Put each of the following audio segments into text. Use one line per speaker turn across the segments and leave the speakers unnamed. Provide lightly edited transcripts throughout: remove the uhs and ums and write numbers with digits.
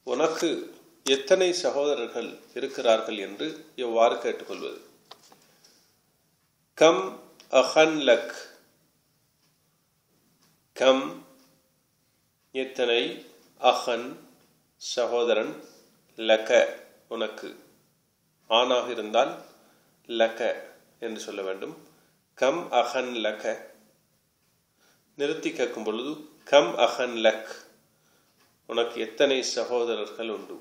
உனக்கு எத்தனை சகோதரர்கள் இருக்கிறார்கள் என்று எவ்வாறு கேட்டுக்கொள்வது? கம் அஹன் லக், கம் எத்தனை, அஹன் சகோதரன், லக உனக்கு, ஆணாக இருந்தால் லக என்று சொல்ல வேண்டும். கம் அஹன் லக. நிறுத்தி கேட்கும் பொழுது கம் அஹன் லக், உனக்கு எத்தனை சகோதரர்கள் உண்டு.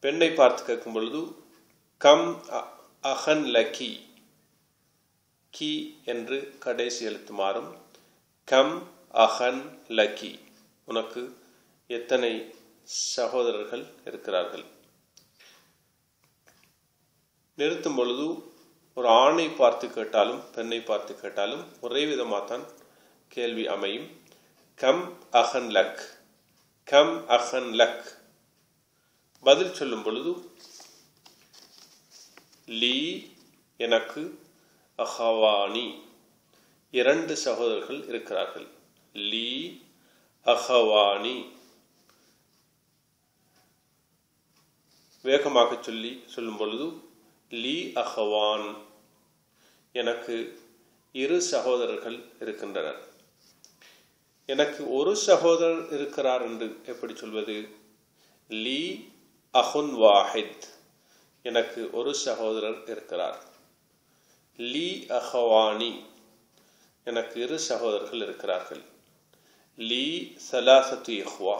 பெண்ணை பார்த்து கேட்கும் பொழுது கம் அஹன் லக்கி, கி என்று கடைசி எழுத்து மாறும். கம் அஹன் லக்கி, உனக்கு எத்தனை சகோதரர்கள் இருக்கிறார்கள். நிறுத்தும் பொழுது ஒரு ஆணை பார்த்து கேட்டாலும் பெண்ணை பார்த்து கேட்டாலும் ஒரே விதமாகத்தான் கேள்வி அமையும். கம் அஹன் லக், கம் அஹன் லக். பதில் சொல்லும் பொழுது லீ எனக்கு, அஹவானி இரண்டு சகோதரர்கள் இருக்கிறார்கள். லீ அஹவானி. வேகமாக சொல்லும் பொழுது லீ அஹவான், எனக்கு இரு சகோதரர்கள் இருக்கின்றனர். எனக்கு ஒரு சகோதரர் இருக்கிறார் என்று எப்படி சொல்வது? லீ அஹுன் வாஹித், எனக்கு ஒரு சகோதரர் இருக்கிறார். லீ அஹவானி, எனக்கு இரு சகோதரர்கள் இருக்கிறார்கள். லீ சலாசத்து இஹ்வா,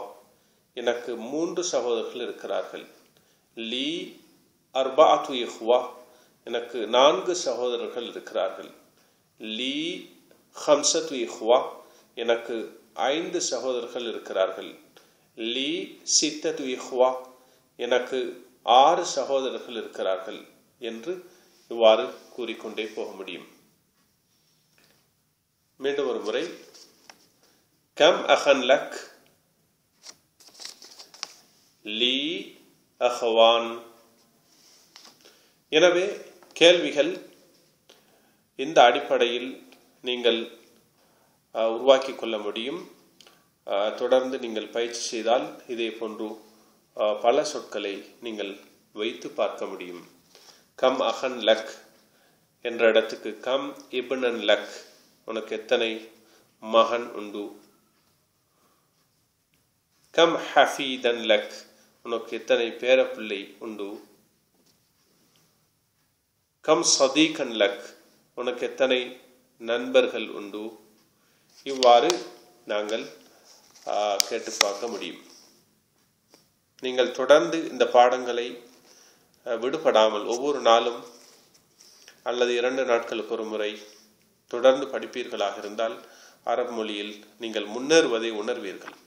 எனக்கு மூன்று சகோதரர்கள் இருக்கிறார்கள். லீ அர்பாத்து இஹ்வா, எனக்கு நான்கு சகோதரர்கள் இருக்கிறார்கள். லீ ஹம்சத்து இஹ்வா, எனக்கு ஐந்து சகோதரர்கள் இருக்கிறார்கள். லீ சித்தத்து இஹ்வா, எனக்கு ஆறு சகோதரர்கள் இருக்கிறார்கள் என்று இவ்வாறு கூறிக்கொண்டே போக முடியும். மீண்டும் ஒரு முறை. கம் அஹன் லக், லீ அஹ்வான். எனவே கேள்விகள் இந்த அடிப்படையில் நீங்கள் உருவாக்கி கொள்ள முடியும். தொடர்ந்து நீங்கள் பயிற்சி செய்தால் இதே போன்று பல சொற்களை நீங்கள் வைத்து பார்க்க முடியும். கம் அஹன் லக் என்ற இடத்துக்கு கம் இப்னன் லக், உனக்கு எத்தனை மகன் உண்டு. கம் ஹஃபீதன் லக், உனக்கு எத்தனை பேரப்பிள்ளை உண்டு. கம் சதீகன் லக், உனக்கு எத்தனை நண்பர்கள் உண்டு. இவ்வாறு நாங்கள் கேட்டு பார்க்க முடியும். நீங்கள் தொடர்ந்து இந்த பாடங்களை விடுபடாமல் ஒவ்வொரு நாளும் அல்லது 2 நாட்களுக்கு ஒரு முறை தொடர்ந்து படிப்பீர்களாக இருந்தால் அரபு மொழியில் நீங்கள் முன்னேறுவதை உணர்வீர்கள்.